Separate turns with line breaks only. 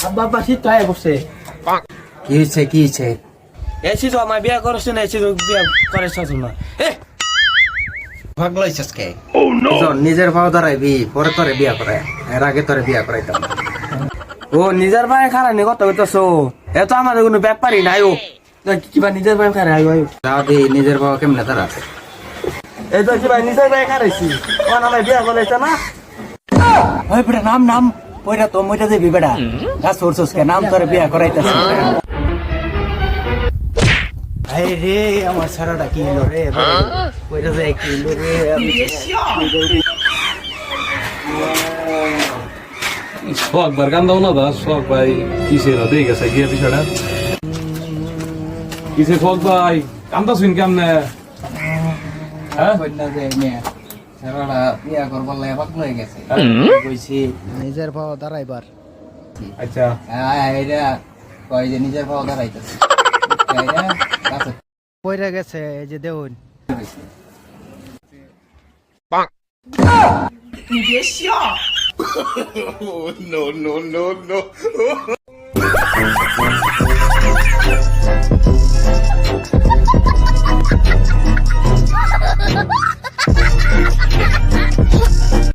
আব্বা আব্বা শীত তো আয় করছে।
কি হয়েছে কি হয়েছে?
এসি তো আমার বিয়া করছে না, এসি তো বিয়া করে শাশুর না।
ভাগলো কে নিজের ভাও দাঁড়াইবি পরে তোরে বিয়া করায়, এর আগে তোরে বিয়া করাইতাম।
ও নিজের ভাই খারাপ নি কত কইতাছো? এ তো আমাদের কোনো ব্যাপারই নাই। ও কিবা নিজের ভাই খারাপ আয়ো আয়ো।
দাদি নিজের ভাও কেমনে দাঁড়াতে?
এই তো কিবা নিজের ভাই খারাইছি, ও আমার বিয়া করাইছে না।
ওই বেটা নাম নাম পয়রা তো মইটা দেবি বেটা, গাছ উড়ছস কে নাম তোরে বিয়া করাইতাছে।
আরে রে আমার সারাটা কি হলো রে, কইরা যায় কি হলো রে।
শখ বার গান দাও না দা, শখ ভাই কিসে দেখে গেছে গিয়ে বিষয়টা কিসে? শখ ভাই কান্দা শুন কেমনে? হ্যাঁ
কইনা যায় নে সারাটা বিয়া করবার লাগে পাগল হয়ে গেছে।
কইছি
নিজের ভাও দাঁড়াইবার।
আচ্ছা
আইরা কই যে নিজের ভাও দাঁড়াইতাছে, আইরা গাছে
পয়রা গেছে এই যে দেউন।
No, no, no, no.